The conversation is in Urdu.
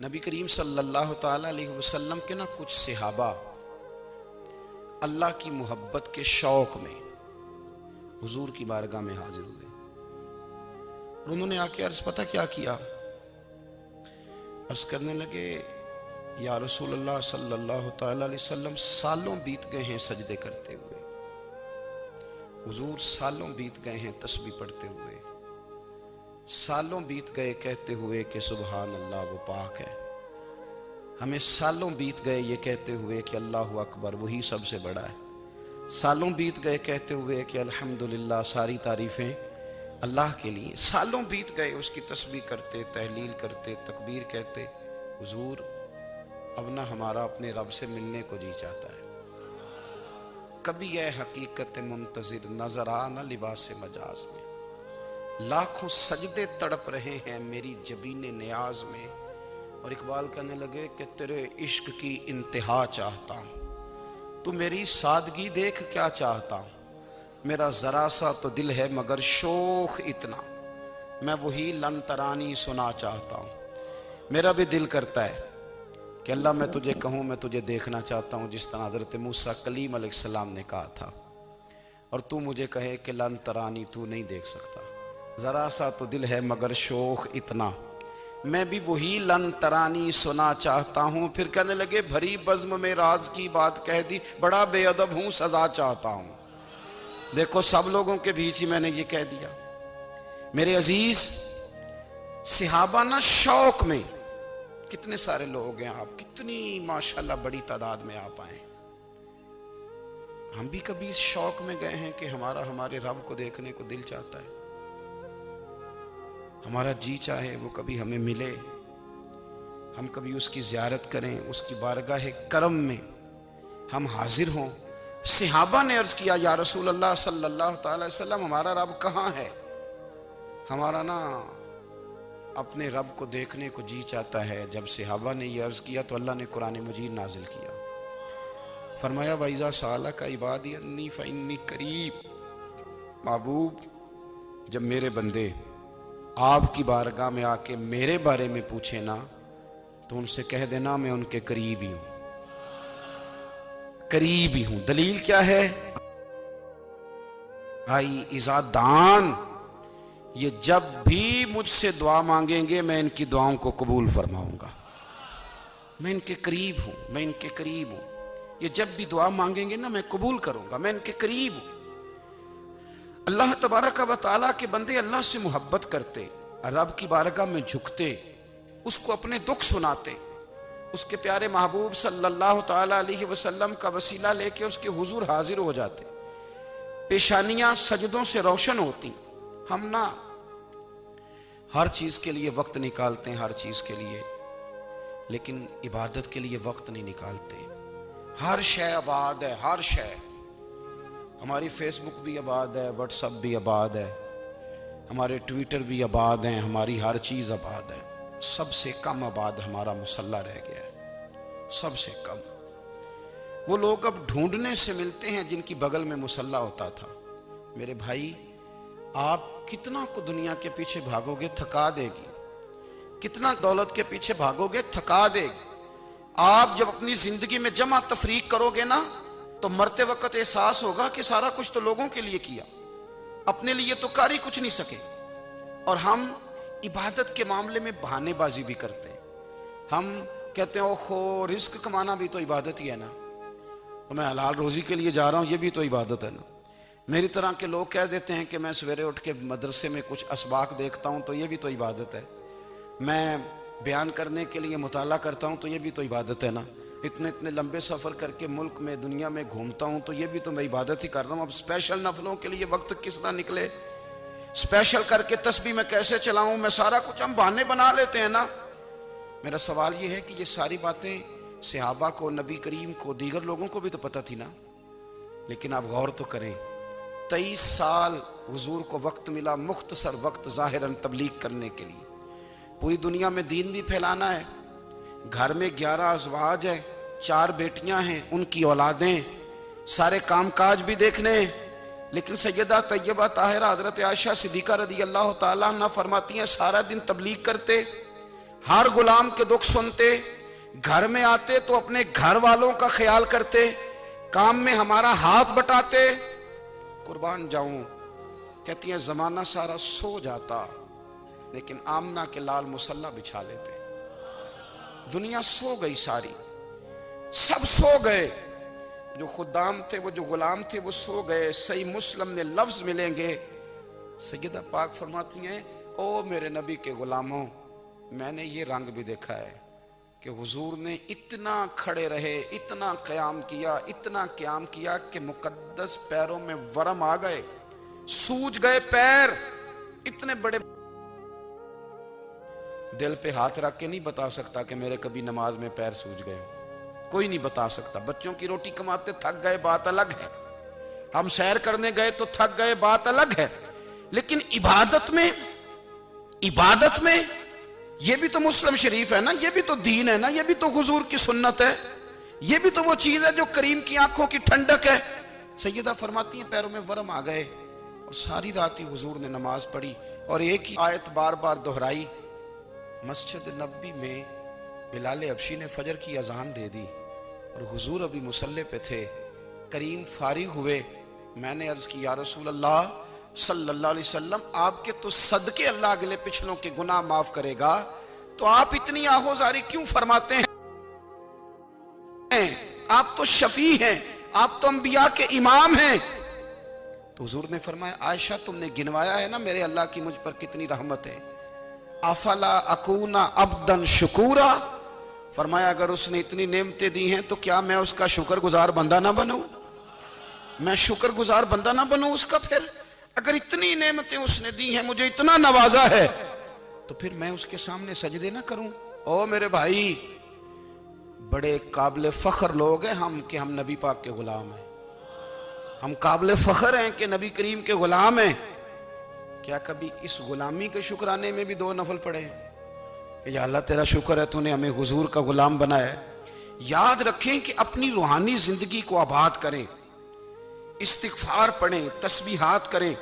نبی کریم صلی اللہ تعالی علیہ وسلم کے کچھ صحابہ اللہ کی محبت کے شوق میں حضور کی بارگاہ میں حاضر ہوئے اور انہوں نے آ کے عرض پتہ کیا کیا، عرض کرنے لگے یا رسول اللہ صلی اللہ تعالی علیہ وسلم سالوں بیت گئے ہیں سجدے کرتے ہوئے، حضور سالوں بیت گئے ہیں تسبیح پڑھتے ہوئے، سالوں بیت گئے کہتے ہوئے کہ سبحان اللہ وہ پاک ہے، ہمیں سالوں بیت گئے یہ کہتے ہوئے کہ اللہ اکبر وہی سب سے بڑا ہے، سالوں بیت گئے کہتے ہوئے کہ الحمدللہ ساری تعریفیں اللہ کے لیے، سالوں بیت گئے اس کی تسبیح کرتے، تحلیل کرتے، تکبیر کہتے، حضور اب نہ ہمارا اپنے رب سے ملنے کو جی چاہتا ہے، کبھی اے حقیقت منتظر نظر آ نہ لباس مجاز میں، لاکھوں سجدے تڑپ رہے ہیں میری جبین نیاز میں، اور اقبال کہنے لگے کہ تیرے عشق کی انتہا چاہتا ہوں، تو میری سادگی دیکھ کیا چاہتا ہوں، میرا ذرا سا تو دل ہے مگر شوق اتنا، میں وہی لن ترانی سنا چاہتا ہوں، میرا بھی دل کرتا ہے کہ اللہ میں تجھے کہوں میں تجھے دیکھنا چاہتا ہوں جس طرح حضرت موسیٰ کلیم علیہ السلام نے کہا تھا، اور تو مجھے کہے کہ لن ترانی تو نہیں دیکھ سکتا، ذرا سا تو دل ہے مگر شوق اتنا، میں بھی وہی لن ترانی سنا چاہتا ہوں، پھر کہنے لگے بھری بزم میں راز کی بات کہہ دی، بڑا بے ادب ہوں سزا چاہتا ہوں، دیکھو سب لوگوں کے بیچ ہی میں نے یہ کہہ دیا۔ میرے عزیز صحابہ نہ شوق میں، کتنے سارے لوگ ہیں آپ، کتنی ماشاءاللہ بڑی تعداد میں آپ آئے، ہم بھی کبھی اس شوق میں گئے ہیں کہ ہمارے رب کو دیکھنے کو دل چاہتا ہے، ہمارا جی چاہے وہ کبھی ہمیں ملے، ہم کبھی اس کی زیارت کریں، اس کی بارگاہ کرم میں ہم حاضر ہوں۔ صحابہ نے عرض کیا یا رسول اللہ صلی اللہ تعالی وسلم ہمارا رب کہاں ہے، ہمارا نا اپنے رب کو دیکھنے کو جی چاہتا ہے۔ جب صحابہ نے یہ عرض کیا تو اللہ نے قرآن مجید نازل کیا، فرمایا وَإِذَا سَأَلَكَ عِبَادِي عَنِّي فَإِنِّي قَرِيبٌ، محبوب جب میرے بندے آپ کی بارگاہ میں آ کے میرے بارے میں پوچھے نا تو ان سے کہہ دینا میں ان کے قریب ہی ہوں، قریب ہی ہوں۔ دلیل کیا ہے؟ آئی اذا دان، یہ جب بھی مجھ سے دعا مانگیں گے میں ان کی دعاؤں کو قبول فرماؤں گا، میں ان کے قریب ہوں، میں ان کے قریب ہوں، یہ جب بھی دعا مانگیں گے نا میں قبول کروں گا، میں ان کے قریب ہوں۔ اللہ تبارک و تعالیٰ کے بندے اللہ سے محبت کرتے، رب کی بارگاہ میں جھکتے، اس کو اپنے دکھ سناتے، اس کے پیارے محبوب صلی اللہ تعالیٰ علیہ وسلم کا وسیلہ لے کے اس کے حضور حاضر ہو جاتے، پیشانیاں سجدوں سے روشن ہوتی۔ ہم نہ ہر چیز کے لیے وقت نکالتے ہیں، ہر چیز کے لیے، لیکن عبادت کے لیے وقت نہیں نکالتے۔ ہر شے آباد ہے، ہر شے، ہماری فیس بک بھی آباد ہے، واٹس ایپ بھی آباد ہے، ہمارے ٹویٹر بھی آباد ہیں، ہماری ہر چیز آباد ہے، سب سے کم آباد ہمارا مصلی رہ گیا ہے، سب سے کم۔ وہ لوگ اب ڈھونڈنے سے ملتے ہیں جن کی بغل میں مصلی ہوتا تھا۔ میرے بھائی آپ کتنا کو دنیا کے پیچھے بھاگو گے تھکا دے گی، کتنا دولت کے پیچھے بھاگو گے تھکا دے گی، آپ جب اپنی زندگی میں جمع تفریق کرو گے نا تو مرتے وقت احساس ہوگا کہ سارا کچھ تو لوگوں کے لیے کیا، اپنے لیے تو کر ہی کچھ نہیں سکے۔ اور ہم عبادت کے معاملے میں بہانے بازی بھی کرتے ہیں، ہم کہتے ہیں اوہو رزق کمانا بھی تو عبادت ہی ہے نا، میں حلال روزی کے لیے جا رہا ہوں یہ بھی تو عبادت ہے نا۔ میری طرح کے لوگ کہہ دیتے ہیں کہ میں سویرے اٹھ کے مدرسے میں کچھ اسباق دیکھتا ہوں تو یہ بھی تو عبادت ہے، میں بیان کرنے کے لیے مطالعہ کرتا ہوں تو یہ بھی تو عبادت ہے نا، اتنے لمبے سفر کر کے ملک میں دنیا میں گھومتا ہوں تو یہ بھی تو میں عبادت ہی کر رہا ہوں۔ اب اسپیشل نفلوں کے لیے وقت کس طرح نکلے، اسپیشل کر کے تسبیح میں کیسے چلاؤں، میں سارا کچھ ہم بہانے بنا لیتے ہیں نا۔ میرا سوال یہ ہے کہ یہ ساری باتیں صحابہ کو، نبی کریم کو، دیگر لوگوں کو بھی تو پتہ تھی نا، لیکن آپ غور تو کریں 23 سال حضور کو وقت ملا، مختصر وقت ظاہراً تبلیغ کرنے کے لیے، پوری دنیا میں دین بھی پھیلانا ہے، گھر میں 11 ازواج ہیں، 4 بیٹیاں ہیں، ان کی اولادیں، سارے کام کاج بھی دیکھنے ہیں، لیکن سیدہ طیبہ طاہرہ حضرت عائشہ صدیقہ رضی اللہ تعالیٰ عنہ فرماتی ہیں سارا دن تبلیغ کرتے، ہر غلام کے دکھ سنتے، گھر میں آتے تو اپنے گھر والوں کا خیال کرتے، کام میں ہمارا ہاتھ بٹاتے۔ قربان جاؤں، کہتی ہیں زمانہ سارا سو جاتا لیکن آمنہ کے لال مصلی بچھا لیتے۔ دنیا سو گئی، ساری سب سو گئے، جو خدام تھے، وہ جو غلام تھے، وہ سو گئے۔ صحیح مسلم میں لفظ ملیں گے، سیدہ پاک فرماتی ہیں او میرے نبی کے غلاموں، میں نے یہ رنگ بھی دیکھا ہے کہ حضور نے اتنا کھڑے رہے، اتنا قیام کیا، اتنا قیام کیا کہ مقدس پیروں میں ورم آ گئے، سوج گئے پیر۔ اتنے بڑے دل پہ ہاتھ رکھ کے نہیں بتا سکتا کہ میرے کبھی نماز میں پیر سوج گئے، کوئی نہیں بتا سکتا۔ بچوں کی روٹی کماتے تھک گئے بات الگ ہے، ہم سیر کرنے گئے تو تھک گئے بات الگ ہے، لیکن عبادت میں یہ بھی تو مسلم شریف ہے نا، یہ بھی تو دین ہے نا، یہ بھی تو حضور کی سنت ہے، یہ بھی تو وہ چیز ہے جو کریم کی آنکھوں کی ٹھنڈک ہے۔ سیدہ فرماتی ہیں پیروں میں ورم آ گئے، اور ساری رات ہی حضور نے نماز پڑھی اور ایک ہی آیت بار بار دہرائی۔ مسجد نبوی میں بلال حبشی نے فجر کی اذان دے دی اور حضور ابھی مصلی پہ تھے، کریم فارغ ہوئے۔ میں نے عرض کی یا رسول اللہ صلی اللہ علیہ وسلم، آپ کے تو صدقے اللہ اگلے پچھلوں کے گناہ معاف کرے گا، تو آپ اتنی آہوزاری کیوں فرماتے ہیں؟ آپ تو شفیع ہیں، آپ تو انبیاء کے امام ہیں۔ تو حضور نے فرمایا عائشہ تم نے گنوایا ہے نا میرے اللہ کی مجھ پر کتنی رحمت ہے، افلا اکون عبدا شکورا، فرمایا اگر اس نے اتنی نعمتیں دی ہیں تو کیا میں اس کا شکر گزار بندہ نہ بنوں؟ میں شکر گزار بندہ نہ بنوں اس کا؟ پھر اگر اتنی نعمتیں اس نے دی ہیں، مجھے اتنا نوازا ہے، تو پھر میں اس کے سامنے سجدے نہ کروں؟ او میرے بھائی، بڑے قابل فخر لوگ ہیں ہم کہ ہم نبی پاک کے غلام ہیں، ہم قابل فخر ہیں کہ نبی کریم کے غلام ہیں۔ کیا کبھی اس غلامی کے شکرانے میں بھی 2 نفل پڑھے کہ یا اللہ تیرا شکر ہے تو نے ہمیں حضور کا غلام بنایا ہے؟ یاد رکھیں کہ اپنی روحانی زندگی کو آباد کریں، استغفار پڑھیں، تسبیحات کریں۔